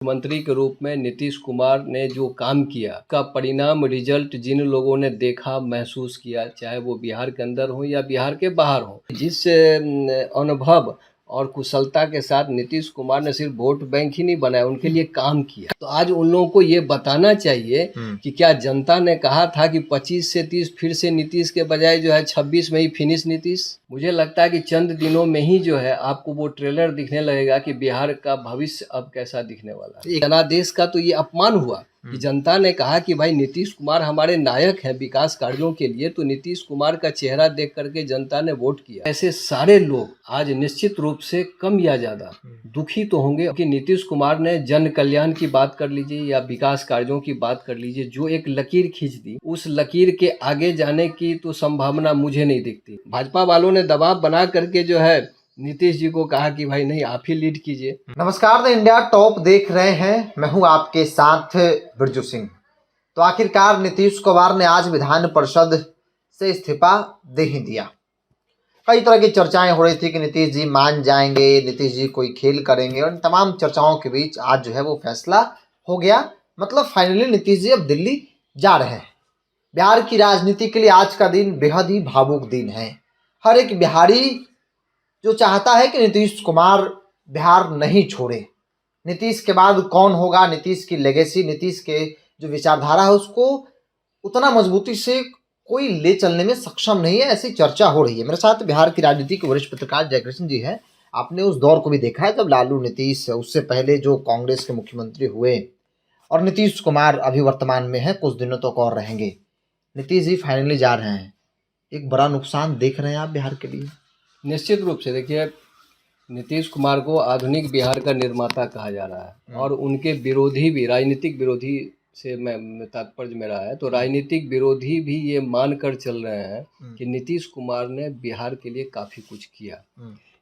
मंत्री के रूप में नीतीश कुमार ने जो काम किया का परिणाम रिजल्ट जिन लोगों ने देखा महसूस किया, चाहे वो बिहार के अंदर हो या बिहार के बाहर हो, जिस अनुभव और कुशलता के साथ नीतीश कुमार ने सिर्फ वोट बैंक ही नहीं बनाया, उनके लिए काम किया। तो आज उन लोगों को ये बताना चाहिए कि क्या जनता ने कहा था कि 25 से 30 फिर से नीतीश के बजाय जो है 26 में ही फिनिश नीतीश। मुझे लगता है कि चंद दिनों में ही जो है आपको वो ट्रेलर दिखने लगेगा कि बिहार का भविष्य अब कैसा दिखने वाला है। जनादेश का तो ये अपमान हुआ कि जनता ने कहा कि भाई नीतीश कुमार हमारे नायक हैं विकास कार्यों के लिए, तो नीतीश कुमार का चेहरा देख करके जनता ने वोट किया। ऐसे सारे लोग आज निश्चित रूप से कम या ज्यादा दुखी तो होंगे कि नीतीश कुमार ने जन कल्याण की बात कर लीजिए या विकास कार्यों की बात कर लीजिए, जो एक लकीर खींच दी, उस लकीर के आगे जाने की तो संभावना मुझे नहीं दिखती। भाजपा वालों ने दबाव बना करके जो है नीतीश जी को कहा कि भाई नहीं, आप ही लीड कीजिए। नमस्कार, द इंडिया टॉप देख रहे हैं, मैं हूं आपके साथ बिरजू सिंह। तो आखिरकार नीतीश कुमार ने आज विधान परिषद से इस्तीफा दे ही दिया। कई तरह की चर्चाएं हो रही थी कि नीतीश जी मान जाएंगे, नीतीश जी कोई खेल करेंगे, और इन तमाम चर्चाओं के बीच आज जो है वो फैसला हो गया। मतलब फाइनली नीतीश जी अब दिल्ली जा रहे हैं। बिहार की राजनीति के लिए आज का दिन बेहद ही भावुक दिन है। हर एक बिहारी जो चाहता है कि नीतीश कुमार बिहार नहीं छोड़े। नीतीश के बाद कौन होगा, नीतीश की लेगेसी, नीतीश के जो विचारधारा है उसको उतना मजबूती से कोई ले चलने में सक्षम नहीं है, ऐसी चर्चा हो रही है। मेरे साथ बिहार की राजनीति के वरिष्ठ पत्रकार जयकृष्ण जी हैं। आपने उस दौर को भी देखा है जब लालू नीतीश, उससे पहले जो कांग्रेस के मुख्यमंत्री हुए, और नीतीश कुमार अभी वर्तमान में है, कुछ दिनों तक और रहेंगे। नीतीश जी फाइनली जा रहे हैं, एक बड़ा नुकसान देख रहे हैं आप बिहार के लिए? निश्चित रूप से देखिए, नीतीश कुमार को आधुनिक बिहार का निर्माता कहा जा रहा है और उनके विरोधी भी, राजनीतिक विरोधी से मैं तात्पर्य मेरा है, तो राजनीतिक विरोधी भी ये मान कर चल रहे हैं कि नीतीश कुमार ने बिहार के लिए काफ़ी कुछ किया।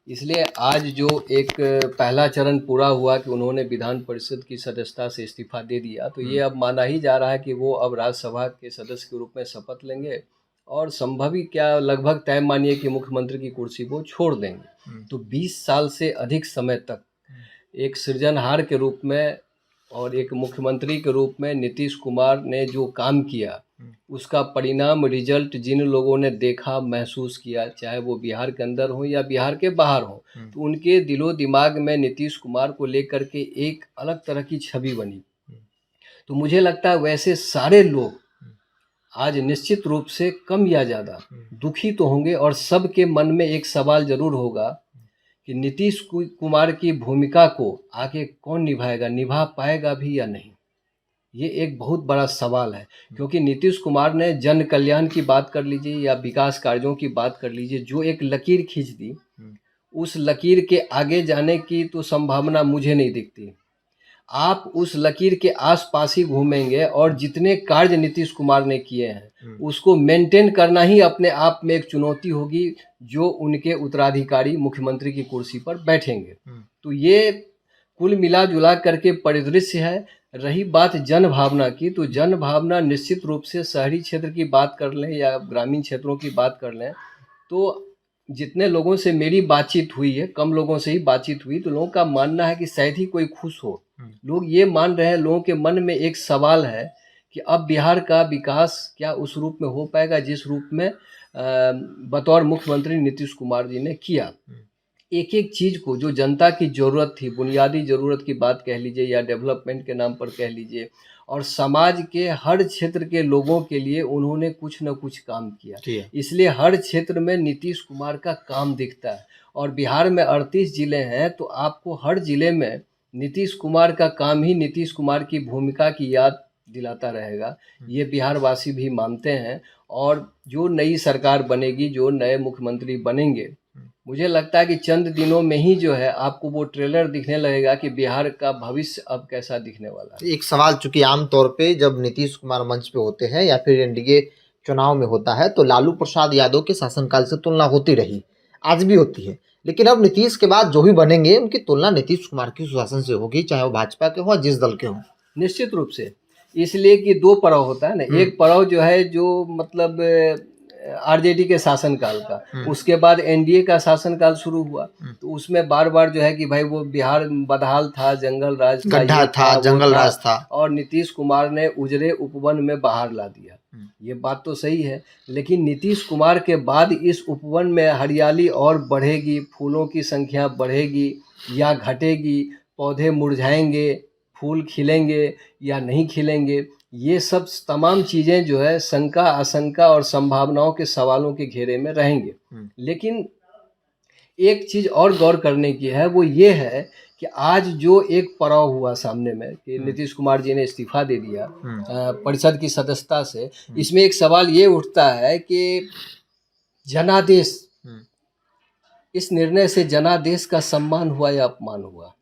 इसलिए आज जो एक पहला चरण पूरा हुआ कि उन्होंने विधान परिषद की सदस्यता से इस्तीफा दे दिया, तो ये अब माना ही जा रहा है कि वो अब राज्यसभा के सदस्य के रूप में शपथ लेंगे और संभव ही क्या लगभग तय मानिए कि मुख्यमंत्री की कुर्सी को छोड़ देंगे। तो 20 साल से अधिक समय तक एक सृजनहार के रूप में और एक मुख्यमंत्री के रूप में नीतीश कुमार ने जो काम किया, उसका परिणाम रिजल्ट जिन लोगों ने देखा महसूस किया, चाहे वो बिहार के अंदर हो या बिहार के बाहर हो, तो उनके दिलो दिमाग में नीतीश कुमार को लेकर के एक अलग तरह की छवि बनी। तो मुझे लगता है वैसे सारे लोग आज निश्चित रूप से कम या ज़्यादा दुखी तो होंगे और सबके मन में एक सवाल जरूर होगा कि नीतीश कुमार की भूमिका को आगे कौन निभाएगा, निभा पाएगा भी या नहीं। ये एक बहुत बड़ा सवाल है, क्योंकि नीतीश कुमार ने जन कल्याण की बात कर लीजिए या विकास कार्यों की बात कर लीजिए, जो एक लकीर खींच दी, उस लकीर के आगे जाने की तो संभावना मुझे नहीं दिखती। आप उस लकीर के आसपास ही घूमेंगे और जितने कार्य नीतीश कुमार ने किए हैं उसको मेंटेन करना ही अपने आप में एक चुनौती होगी, जो उनके उत्तराधिकारी मुख्यमंत्री की कुर्सी पर बैठेंगे। तो ये कुल मिला जुला करके परिदृश्य है। रही बात जन भावना की, तो जन भावना निश्चित रूप से शहरी क्षेत्र की बात कर लें या ग्रामीण क्षेत्रों की बात कर लें, तो जितने लोगों से मेरी बातचीत हुई है, कम लोगों से ही बातचीत हुई, तो लोगों का मानना है कि शायद ही कोई खुश हो। लोग ये मान रहे हैं, लोगों के मन में एक सवाल है कि अब बिहार का विकास क्या उस रूप में हो पाएगा जिस रूप में बतौर मुख्यमंत्री नीतीश कुमार जी ने किया। एक एक चीज़ को जो जनता की ज़रूरत थी, बुनियादी ज़रूरत की बात कह लीजिए या डेवलपमेंट के नाम पर कह लीजिए, और समाज के हर क्षेत्र के लोगों के लिए उन्होंने कुछ न कुछ काम किया। इसलिए हर क्षेत्र में नीतीश कुमार का काम दिखता है। और बिहार में 38 ज़िले हैं, तो आपको हर ज़िले में नीतीश कुमार का काम ही नीतीश कुमार की भूमिका की याद दिलाता रहेगा। ये बिहारवासी भी मानते हैं। और जो नई सरकार बनेगी, जो नए मुख्यमंत्री बनेंगे, मुझे लगता है कि चंद दिनों में ही जो है आपको वो ट्रेलर दिखने लगेगा कि बिहार का भविष्य अब कैसा दिखने वाला है। एक सवाल, चूंकि आमतौर पे जब नीतीश कुमार मंच पे होते हैं या फिर एनडीए चुनाव में होता है, तो लालू प्रसाद यादव के शासनकाल से तुलना होती रही, आज भी होती है। लेकिन अब नीतीश के बाद जो भी बनेंगे उनकी तुलना नीतीश कुमार के शासन से होगी, चाहे वो भाजपा के हो जिस दल के हो। निश्चित रूप से, इसलिए कि दो पड़ाव होता है ना। एक पड़ाव जो है जो मतलब आरजेडी के शासनकाल का। उसके बाद एनडीए का शासनकाल शुरू हुआ, तो उसमें बार बार जो है कि भाई वो बिहार बदहाल था, जंगल राज था, गड्ढा ये था, वो जंगल राज था। और नीतीश कुमार ने उजरे उपवन में बाहर ला दिया। ये बात तो सही है, लेकिन नीतीश कुमार के बाद इस उपवन में हरियाली और बढ़ेगी, फूलों की संख्या बढ़ेगी या घटेगी, पौधे मुरझाएंगे, फूल खिलेंगे या नहीं खिलेंगे, ये सब तमाम चीज़ें जो है शंका, आशंका और संभावनाओं के सवालों के घेरे में रहेंगे। लेकिन एक चीज़ और गौर करने की है, वो ये है कि आज जो एक पड़ाव हुआ सामने में कि नीतीश कुमार जी ने इस्तीफा दे दिया परिषद की सदस्यता से, इसमें एक सवाल ये उठता है कि जनादेश, इस निर्णय से जनादेश का सम्मान हुआ या अपमान हुआ?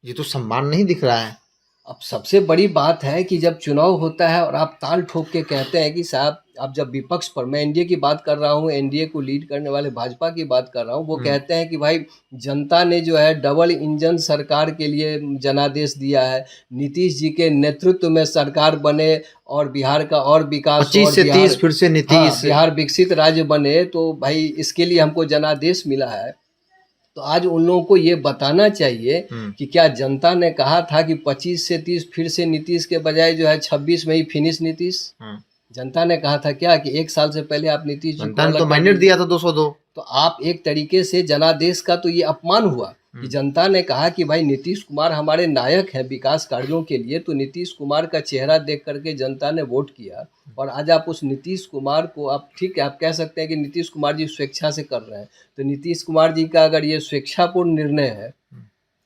ये तो सम्मान नहीं दिख रहा है। अब सबसे बड़ी बात है कि जब चुनाव होता है और आप ताल ठोक के कहते हैं कि साहब, आप जब विपक्ष पर, मैं एनडीए की बात कर रहा हूँ, एनडीए को लीड करने वाले भाजपा की बात कर रहा हूँ, वो कहते हैं कि भाई जनता ने जो है डबल इंजन सरकार के लिए जनादेश दिया है, नीतीश जी के नेतृत्व में सरकार बने और बिहार का और विकास, 25 से 30 फिर से नीतीश, बिहार विकसित राज्य बने, तो भाई इसके लिए हमको जनादेश मिला है। तो आज उन लोगों को ये बताना चाहिए कि क्या जनता ने कहा था कि 25 से 30 फिर से नीतीश के बजाय जो है 26 में ही फिनिश नीतीश? जनता ने कहा था क्या कि 1 साल से पहले आप नीतीश जी जनता ने तो मैंडेट दिया था 202। तो आप एक तरीके से जनादेश का तो ये अपमान हुआ कि जनता ने कहा कि भाई नीतीश कुमार हमारे नायक हैं विकास कार्यों के लिए, तो नीतीश कुमार का चेहरा देख करके जनता ने वोट किया। और आज आप उस नीतीश कुमार को, आप ठीक है, आप कह सकते हैं कि नीतीश कुमार जी स्वेच्छा से कर रहे हैं, तो नीतीश कुमार जी का अगर ये स्वेच्छापूर्ण निर्णय है,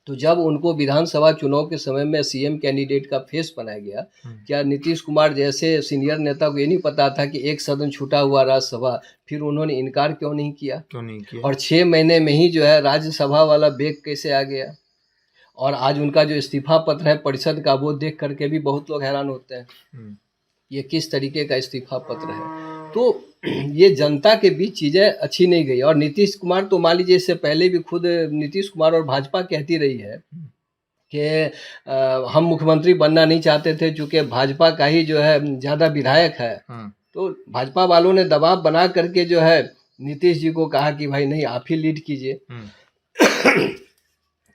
तो जब उनको विधानसभा चुनाव के समय में सीएम कैंडिडेट का फेस बनाया गया, क्या नीतीश कुमार जैसे सीनियर नेता को ये नहीं पता था कि एक सदन छूटा हुआ राज्यसभा, फिर उन्होंने इनकार क्यों नहीं किया? और 6 महीने में ही जो है राज्यसभा वाला वेग कैसे आ गया? और आज उनका जो इस्तीफा पत्र है परिषद का, वो देख करके भी बहुत लोग हैरान होते हैं ये किस तरीके का इस्तीफा पत्र है। तो ये जनता के बीच चीज़ें अच्छी नहीं गई। और नीतीश कुमार तो मान लीजिए, इससे पहले भी खुद नीतीश कुमार और भाजपा कहती रही है कि हम मुख्यमंत्री बनना नहीं चाहते थे, चूँकि भाजपा का ही जो है ज़्यादा विधायक है। तो भाजपा वालों ने दबाव बना करके जो है नीतीश जी को कहा कि भाई नहीं, आप ही लीड कीजिए।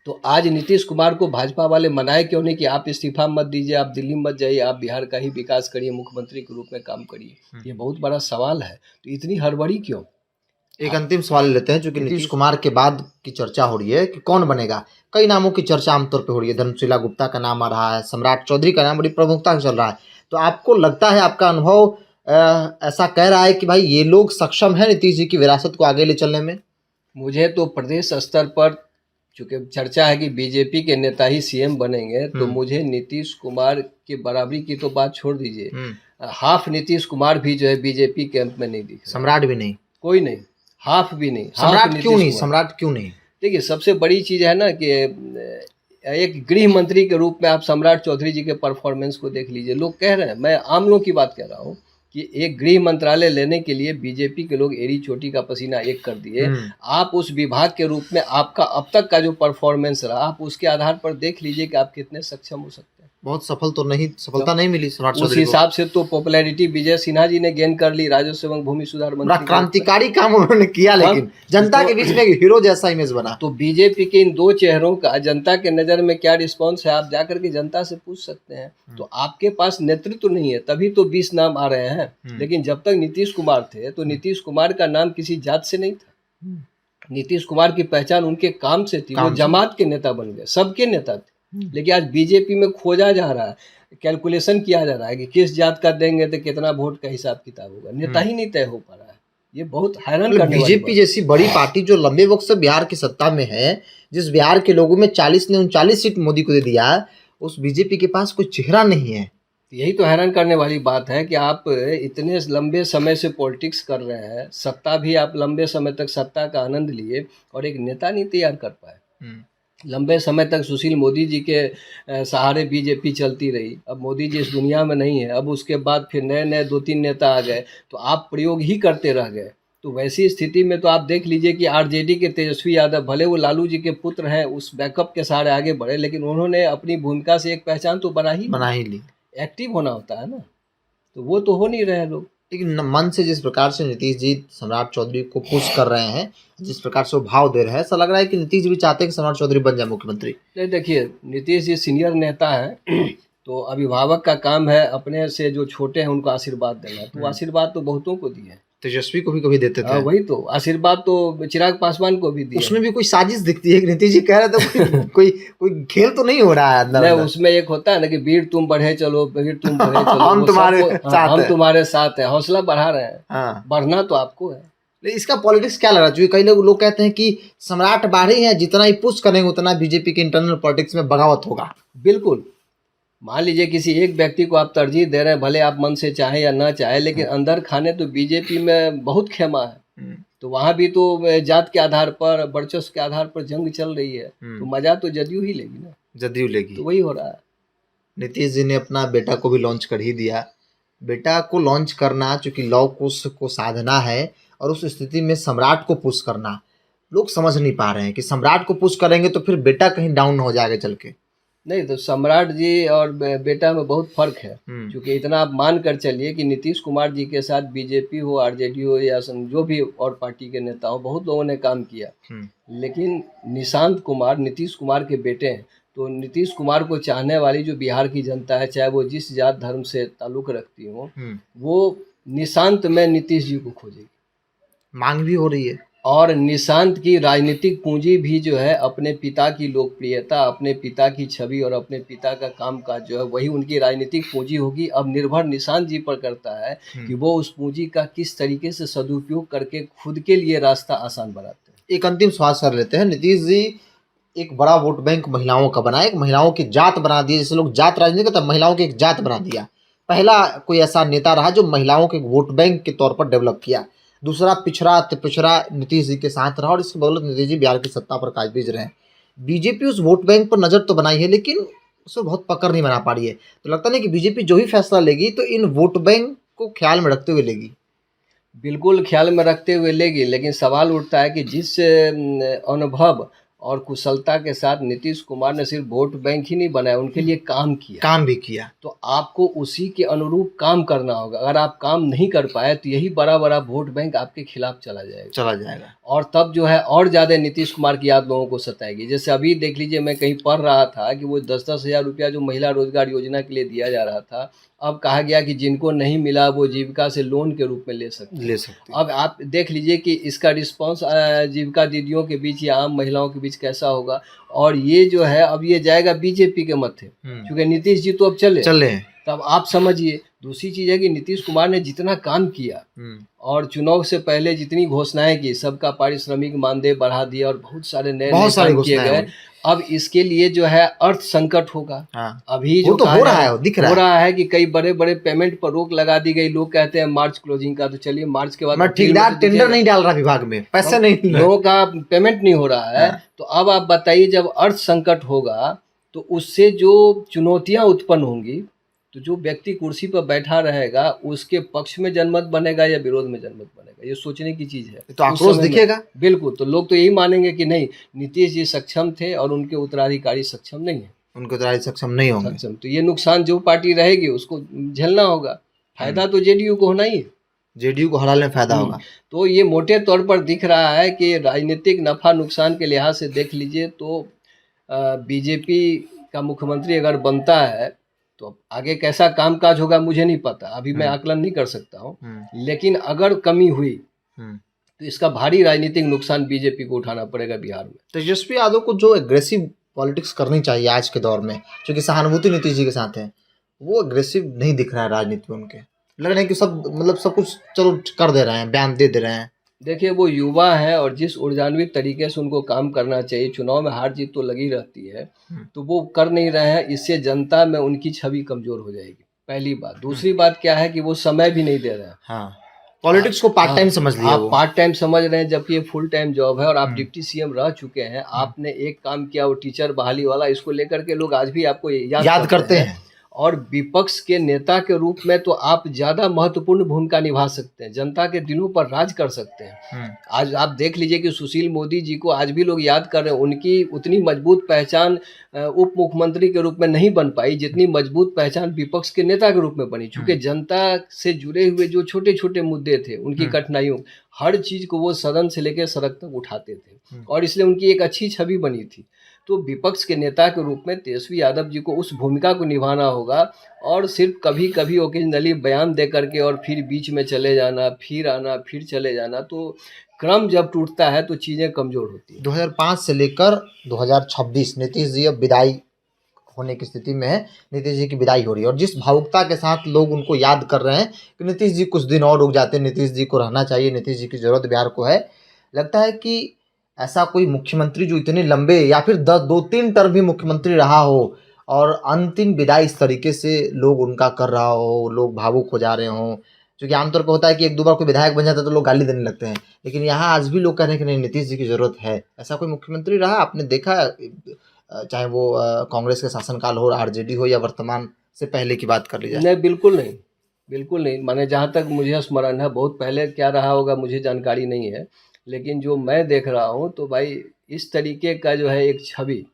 तो आज नीतीश कुमार को भाजपा वाले मनाए क्यों नहीं कि आप इस्तीफा मत दीजिए, आप दिल्ली मत जाइए, आप बिहार का ही विकास करिए, मुख्यमंत्री के रूप में काम करिए? ये बहुत बड़ा सवाल है। तो इतनी हड़बड़ी क्यों? एक अंतिम सवाल लेते हैं, जो कि नीतीश कुमार के बाद की चर्चा हो रही है कि कौन बनेगा। कई नामों की चर्चा आमतौर पे हो रही है, धर्मशिला गुप्ता का नाम आ रहा है, सम्राट चौधरी का नाम बड़ी प्रमुखता से चल रहा है। तो आपको लगता है, आपका अनुभव ऐसा कह रहा है कि भाई ये लोग सक्षम है नीतीश जी की विरासत को आगे ले चलने में? मुझे तो प्रदेश स्तर पर, चूँकि चर्चा है कि बीजेपी के नेता ही सीएम बनेंगे, तो मुझे नीतीश कुमार की बराबरी की तो बात छोड़ दीजिए, हाफ नीतीश कुमार भी जो है बीजेपी कैंप में नहीं दिख रहा। सम्राट भी नहीं? कोई नहीं, हाफ भी नहीं। सम्राट क्यों नहीं? सम्राट क्यों नहीं? देखिए, सबसे बड़ी चीज़ है ना कि एक गृह मंत्री के रूप में आप सम्राट चौधरी जी के परफॉर्मेंस को देख लीजिए। लोग कह रहे हैं, मैं आम लोगों की बात कह रहा हूँ, कि एक गृह मंत्रालय लेने के लिए बीजेपी के लोग एड़ी चोटी का पसीना एक कर दिए। आप उस विभाग के रूप में आपका अब तक का जो परफॉर्मेंस रहा, आप उसके आधार पर देख लीजिए कि आप कितने सक्षम हो सकते हैं। बहुत सफलता नहीं मिली सम्राट उस चौधरी को। हिसाब से तो पॉपुलैरिटी विजय सिन्हा जी ने गेन कर ली, राजस्व एवं भूमि सुधार बड़ा मंत्री। क्रांतिकारी काम उन्होंने किया, लेकिन जनता के बीच में एक हीरो जैसा इमेज बना। तो बीजेपी के इन दो चेहरों का जनता के नज़र में क्या रिस्पॉन्स है, आप जाकर के जनता से पूछ सकते हैं। तो आपके पास नेतृत्व नहीं है, तभी तो 20 नाम आ रहे हैं। लेकिन जब तक नीतीश कुमार थे, तो नीतीश कुमार का नाम किसी जात से नहीं था। नीतीश कुमार की पहचान उनके काम से थी। वो जमात के नेता बन गए, सबके नेता थे। लेकिन आज बीजेपी में खोजा जा रहा है, कैलकुलेशन किया जा रहा है कि किस जात का देंगे तो कितना वोट का हिसाब किताब होगा। नेता ही नहीं तय हो पा रहा है। ये बहुत हैरान करने वाली बात है। बीजेपी जैसी बड़ी पार्टी जो लंबे वक्त से बिहार की सत्ता में है, जिस बिहार के लोगों में 40 ने 39 सीट मोदी को दे दिया, उस बीजेपी के पास कोई चेहरा नहीं है। यही तो हैरान करने वाली बात है कि आप इतने लंबे समय से पॉलिटिक्स कर रहे हैं, सत्ता भी आप लंबे समय तक सत्ता का आनंद लिए, और एक नेता नहीं तैयार कर पाए। लंबे समय तक सुशील मोदी जी के सहारे बीजेपी चलती रही। अब मोदी जी इस दुनिया में नहीं है, अब उसके बाद फिर नए नए 2-3 नेता आ गए, तो आप प्रयोग ही करते रह गए। तो वैसी स्थिति में तो आप देख लीजिए कि आरजेडी के तेजस्वी यादव, भले वो लालू जी के पुत्र हैं, उस बैकअप के सहारे आगे बढ़े, लेकिन उन्होंने अपनी भूमिका से एक पहचान तो बना ही ली। एक्टिव होना होता है ना, तो वो तो हो नहीं रहे लोग। लेकिन मन से जिस प्रकार से नीतीश जी सम्राट चौधरी को पुश कर रहे हैं, जिस प्रकार से वो भाव दे रहे हैं, ऐसा लग रहा है कि नीतीश जी भी चाहते हैं कि सम्राट चौधरी बन जाए मुख्यमंत्री। नहीं, देखिए, नीतीश जी सीनियर नेता हैं तो अभिभावक का काम है अपने से जो छोटे हैं उनको आशीर्वाद देना। तो आशीर्वाद तो बहुतों को दिए हैं। तेजस्वी को भी कभी देते थे। वही तो आशीर्वाद तो चिराग पासवान को भी दिए। उसमें भी कोई साजिश दिखती है कि नीतीश जी कह रहे थे कोई खेल तो नहीं हो रहा है अंदर नहीं, अंदर। उसमें एक होता है ना कि वीर तुम बढ़े चलो, वीर तुम बढ़े चलो, हम तुम्हारे साथ हैं, हौसला बढ़ा रहे हैं। हाँ। बढ़ना तो आपको है। इसका पॉलिटिक्स क्या लग रहा है? क्योंकि कई लोग कहते हैं कि सम्राट बाढ़ी है, जितना ही पुश करेंगे उतना बीजेपी के इंटरनल पॉलिटिक्स में बगावत होगा। बिल्कुल। मान लीजिए किसी एक व्यक्ति को आप तरजीह दे रहे हैं, भले आप मन से चाहे या ना चाहे, लेकिन अंदर खाने तो बीजेपी में बहुत खेमा है। तो वहां भी तो जात के आधार पर, वर्चस्व के आधार पर जंग चल रही है। तो मजा तो जदयू ही लेगी ना। जदयू लेगी। तो वही हो रहा है। नीतीश जी ने अपना बेटा को भी लॉन्च कर ही दिया। बेटा को लॉन्च करना चूंकि लव कुश को साधना है, और उस स्थिति में सम्राट को पुश करना, लोग समझ नहीं पा रहे हैं कि सम्राट को पुश करेंगे तो फिर बेटा कहीं डाउन हो जाएगा चल के। नहीं, तो सम्राट जी और बेटा में बहुत फर्क है। क्योंकि इतना आप मान कर चलिए कि नीतीश कुमार जी के साथ बीजेपी हो, आरजेडी हो, या जो भी और पार्टी के नेता हो, बहुत लोगों ने काम किया। लेकिन निशांत कुमार नीतीश कुमार के बेटे हैं। तो नीतीश कुमार को चाहने वाली जो बिहार की जनता है, चाहे वो जिस जात धर्म से ताल्लुक रखती हो, वो निशांत में नीतीश जी को खोजेगी। मांग भी हो रही है। और निशांत की राजनीतिक पूंजी भी जो है अपने पिता की लोकप्रियता, अपने पिता की छवि और अपने पिता का कामकाज जो है, वही उनकी राजनीतिक पूंजी होगी। अब निर्भर निशांत जी पर करता है कि वो उस पूंजी का किस तरीके से सदुपयोग करके खुद के लिए रास्ता आसान बनाते हैं। एक अंतिम सवाल कर लेते हैं। नीतीश जी एक बड़ा वोट बैंक महिलाओं का बनाए, एक महिलाओं की जात बना दी, जैसे लोग जात राजनीति करते हैं, महिलाओं की एक जात बना दिया। पहला कोई ऐसा नेता रहा जो महिलाओं के वोट बैंक के तौर पर डेवलप किया। दूसरा पिछड़ा नीतीश जी के साथ रहा, और इसकी बदौलत नीतीश जी बिहार की सत्ता पर काज भेज रहे हैं। बीजेपी उस वोट बैंक पर नजर तो बनाई है, लेकिन उसे बहुत पकड़ नहीं बना पा रही है। तो लगता नहीं कि बीजेपी जो भी फैसला लेगी तो इन वोट बैंक को ख्याल में रखते हुए लेगी। बिल्कुल ख्याल में रखते हुए लेगी, लेकिन सवाल उठता है कि जिस अनुभव और कुशलता के साथ नीतीश कुमार ने सिर्फ वोट बैंक ही नहीं बनाया, उनके लिए काम भी किया, तो आपको उसी के अनुरूप काम करना होगा। अगर आप काम नहीं कर पाए तो यही बड़ा बड़ा वोट बैंक आपके खिलाफ चला जाएगा, और तब जो है और ज़्यादा नीतीश कुमार की याद लोगों को सताएगी। जैसे अभी देख लीजिए, मैं कहीं पढ़ रहा था कि वो 10-10 हज़ार रुपया जो महिला रोजगार योजना के लिए दिया जा रहा था, अब कहा गया कि जिनको नहीं मिला वो जीविका से लोन के रूप में ले सकते। अब आप देख लीजिए कि इसका रिस्पांस जीविका दीदियों के बीच या आम महिलाओं के बीच कैसा होगा। और ये जो है अब ये जाएगा बीजेपी के मत्थे, क्योंकि नीतीश जी तो अब चले हैं। तब आप समझिए। दूसरी चीज़ है कि नीतीश कुमार ने जितना काम किया और चुनाव से पहले जितनी घोषणाएं की, सबका पारिश्रमिक मानदेय बढ़ा दिया और बहुत सारे नए काम किए गए। अब इसके लिए जो है अर्थ संकट होगा। अभी जो तो हो रहा है कि कई बड़े बड़े पेमेंट पर रोक लगा दी गई। लोग कहते हैं मार्च क्लोजिंग का, तो चलिए मार्च के बाद ठेकेदार टेंडर नहीं डाल रहा विभाग में, पैसे नहीं, लोगों का पेमेंट नहीं हो रहा है। तो अब आप बताइए, जब अर्थ संकट होगा तो उससे जो चुनौतियां उत्पन्न होंगी, तो जो व्यक्ति कुर्सी पर बैठा रहेगा उसके पक्ष में जनमत बनेगा या विरोध में जनमत बनेगा, ये सोचने की चीज है। तो आक्रोश दिखेगा। बिल्कुल। तो लोग तो यही मानेंगे कि नहीं, नीतीश जी सक्षम थे और उनके उत्तराधिकारी सक्षम नहीं है, उनके उत्तराधिकारी सक्षम नहीं होंगे। तो ये नुकसान जो पार्टी रहेगी उसको झेलना होगा। फायदा तो जेडीयू को होना ही है, जेडीयू को हराने में फायदा होगा। तो ये मोटे तौर पर दिख रहा है कि राजनीतिक नफा नुकसान के लिहाज से देख लीजिए तो बीजेपी का मुख्यमंत्री अगर बनता है तो आगे कैसा कामकाज होगा मुझे नहीं पता, अभी मैं आकलन नहीं कर सकता हूँ। लेकिन अगर कमी हुई तो इसका भारी राजनीतिक नुकसान बीजेपी को उठाना पड़ेगा बिहार में। तेजस्वी यादव को जो एग्रेसिव पॉलिटिक्स करनी चाहिए आज के दौर में, क्योंकि सहानुभूति नीतीश जी के साथ है, वो एग्रेसिव नहीं दिख रहा है राजनीति में। उनके लग रहा है कि सब कुछ चलो कर दे रहे हैं, बयान दे रहे हैं। देखिए, वो युवा है और जिस ऊर्जान्वित तरीके से उनको काम करना चाहिए, चुनाव में हार जीत तो लगी रहती है, तो वो कर नहीं रहे हैं। इससे जनता में उनकी छवि कमजोर हो जाएगी, पहली बात। दूसरी बात क्या है कि वो समय भी नहीं दे रहे हैं। पॉलिटिक्स को पार्ट टाइम समझ लिया, आप पार्ट टाइम समझ रहे हैं, जबकि ये फुल टाइम जॉब है। और आप डिप्टी सीएम रह चुके हैं, आपने एक काम किया वो टीचर बहाली वाला, इसको लेकर के लोग आज भी आपको याद करते हैं। और विपक्ष के नेता के रूप में तो आप ज़्यादा महत्वपूर्ण भूमिका निभा सकते हैं, जनता के दिलों पर राज कर सकते हैं। आज आप देख लीजिए कि सुशील मोदी जी को आज भी लोग याद कर रहे हैं, उनकी उतनी मजबूत पहचान उप मुख्यमंत्री के रूप में नहीं बन पाई जितनी मजबूत पहचान विपक्ष के नेता के रूप में बनी, क्योंकि जनता से जुड़े हुए जो छोटे छोटे मुद्दे थे, उनकी कठिनाइयों, हर चीज़ को वो सदन से लेकर सड़क तक उठाते थे और इसलिए उनकी एक अच्छी छवि बनी थी। तो विपक्ष के नेता के रूप में तेजस्वी यादव जी को उस भूमिका को निभाना होगा और सिर्फ कभी कभी ओकेजनली बयान दे करके और फिर बीच में चले जाना, फिर आना, फिर चले जाना, तो क्रम जब टूटता है तो चीज़ें कमज़ोर होती हैं। 2005 से लेकर 2026 नीतीश जी अब विदाई होने की स्थिति में है, नीतीश जी की विदाई हो रही है और जिस भावुकता के साथ लोग उनको याद कर रहे हैं कि नीतीश जी कुछ दिन और रुक जाते, नीतीश जी को रहना चाहिए, नीतीश जी की ज़रूरत बिहार को है। लगता है कि ऐसा कोई मुख्यमंत्री जो इतने लंबे या फिर 2-3 टर्म भी मुख्यमंत्री रहा हो और अंतिम विदाई इस तरीके से लोग उनका कर रहा हो, लोग भावुक हो जा रहे हों, क्योंकि आमतौर पर होता है कि 1-2 बार कोई विधायक बन जाता है तो लोग गाली देने लगते हैं, लेकिन यहाँ आज भी लोग कह रहे हैं कि नहीं, नीतीश जी की ज़रूरत है। ऐसा कोई मुख्यमंत्री रहा आपने देखा, चाहे वो कांग्रेस के शासनकाल हो, आरजेडी हो या वर्तमान से पहले की बात कर ली जाए? नहीं, बिल्कुल नहीं, बिल्कुल नहीं। माने जहाँ तक मुझे स्मरण है, बहुत पहले क्या रहा होगा मुझे जानकारी नहीं है, लेकिन जो मैं देख रहा हूँ तो भाई इस तरीके का जो है एक छवि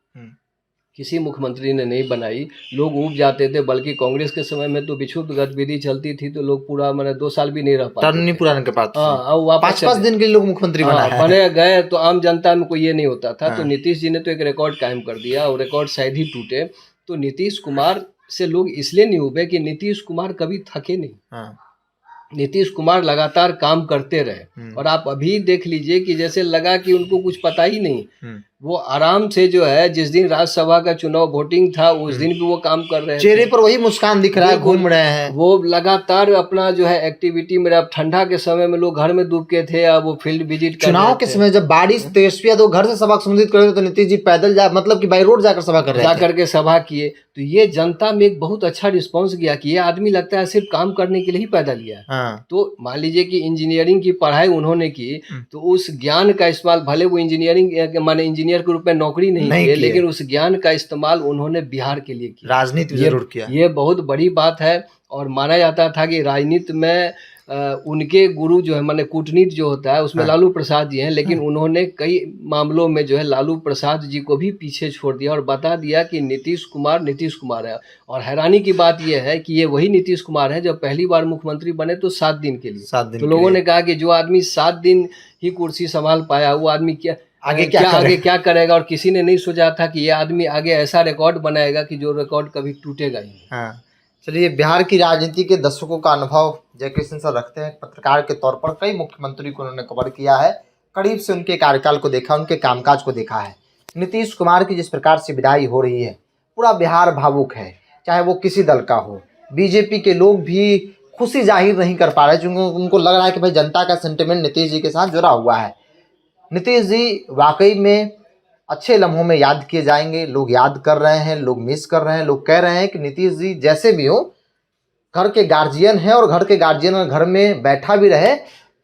किसी मुख्यमंत्री ने नहीं बनाई। लोग ऊब जाते थे, बल्कि कांग्रेस के समय में तो विक्षुब्ध गतिविधि चलती थी तो लोग पूरा मैंने 2 साल भी नहीं रह पाते, टर्न नहीं पूरा के पास। हाँ, अब वापस 5-5 दिन के लिए लोग मुख्यमंत्री बने गए तो आम जनता में कोई ये नहीं होता था। तो नीतीश जी ने तो एक रिकॉर्ड कायम कर दिया और रिकॉर्ड शायद ही टूटे। तो नीतीश कुमार से लोग इसलिए नहीं उबे कि नीतीश कुमार कभी थके नहीं, नीतीश कुमार लगातार काम करते रहे। और आप अभी देख लीजिए कि जैसे लगा कि उनको कुछ पता ही नहीं, वो आराम से जो है, जिस दिन राज्यसभा का चुनाव वोटिंग था उस दिन भी वो काम कर रहे हैं, चेहरे पर वही मुस्कान दिख रहा है, घूम रहे हैं वो लगातार अपना जो है एक्टिविटी में। अब ठंडा के समय में लोग घर में डूब के थे, अब वो फील्ड विजिट कर चुनाव के समय जब बारिश तेजस्वी यादव घर से सभा संबोधित कर रहे थे तो नीतीश जी पैदल मतलब कि बाई रोड जाकर सभा कर रहे थे, जाकर के सभा किए। तो ये जनता में एक बहुत अच्छा रिस्पांस गया कि ये आदमी लगता है सिर्फ काम करने के लिए ही पैदा लिया है। तो मान लीजिए कि इंजीनियरिंग की पढ़ाई उन्होंने की, तो उस ज्ञान का इस्तेमाल, भले वो इंजीनियरिंग माने इंजीनियर के रूप में नौकरी नहीं किए, लेकिन उस ज्ञान का इस्तेमाल उन्होंने बिहार के लिए किया, राजनीति जरूर किया। ये बहुत बड़ी बात है। और माना जाता था कि राजनीति में उनके गुरु जो है माने कूटनीति जो होता है उसमें लालू प्रसाद जी हैं, लेकिन उन्होंने कई मामलों में जो है लालू प्रसाद जी को भी पीछे छोड़ दिया और बता दिया कि नीतीश कुमार है। और हैरानी की बात यह है कि ये वही नीतीश कुमार है जब पहली बार मुख्यमंत्री बने तो 7 दिन के लिए। तो लोगों ने कहा कि जो आदमी 7 दिन ही कुर्सी संभाल पाया वो आदमी आगे क्या करेगा। और किसी ने नहीं सोचा था कि ये आदमी आगे ऐसा रिकॉर्ड बनाएगा कि जो रिकॉर्ड कभी टूटेगा ही नहीं। चलिए, बिहार की राजनीति के दशकों का अनुभव जयकृष्ण सर रखते हैं। पत्रकार के तौर पर कई मुख्यमंत्री को उन्होंने कवर किया है, करीब से उनके कार्यकाल को देखा, उनके कामकाज को देखा है। नीतीश कुमार की जिस प्रकार से विदाई हो रही है, पूरा बिहार भावुक है, चाहे वो किसी दल का हो। बीजेपी के लोग भी खुशी जाहिर नहीं कर पा रहे, क्योंकि उनको लग रहा है कि भाई जनता का सेंटिमेंट नीतीश जी के साथ जुड़ा हुआ है। नीतीश जी वाकई में अच्छे लम्हों में याद किए जाएंगे, लोग याद कर रहे हैं, लोग मिस कर रहे हैं, लोग कह रहे हैं कि नीतीश जी जैसे भी हो घर के गार्जियन हैं और घर के गार्जियन अगर घर में बैठा भी रहे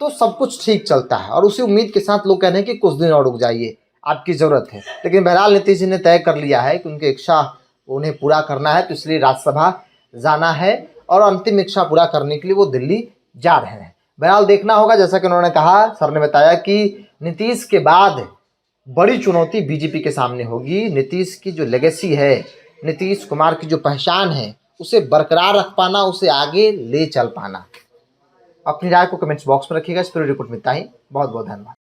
तो सब कुछ ठीक चलता है। और उसी उम्मीद के साथ लोग कह रहे हैं कि कुछ दिन और रुक जाइए, आपकी ज़रूरत है। लेकिन बहरहाल नीतीश जी ने तय कर लिया है कि उनकी इच्छा उन्हें पूरा करना है, तो इसलिए राज्यसभा जाना है और अंतिम इच्छा पूरा करने के लिए वो दिल्ली जा रहे हैं। बहरहाल देखना होगा, जैसा कि उन्होंने कहा, सर ने बताया कि नीतीश के बाद बड़ी चुनौती बीजेपी के सामने होगी। नीतीश की जो लेगेसी है, नीतीश कुमार की जो पहचान है, उसे बरकरार रख पाना, उसे आगे ले चल पाना। अपनी राय को कमेंट्स बॉक्स में रखिएगा। इस पूरी रिपोर्ट में इतना ही। बहुत बहुत धन्यवाद।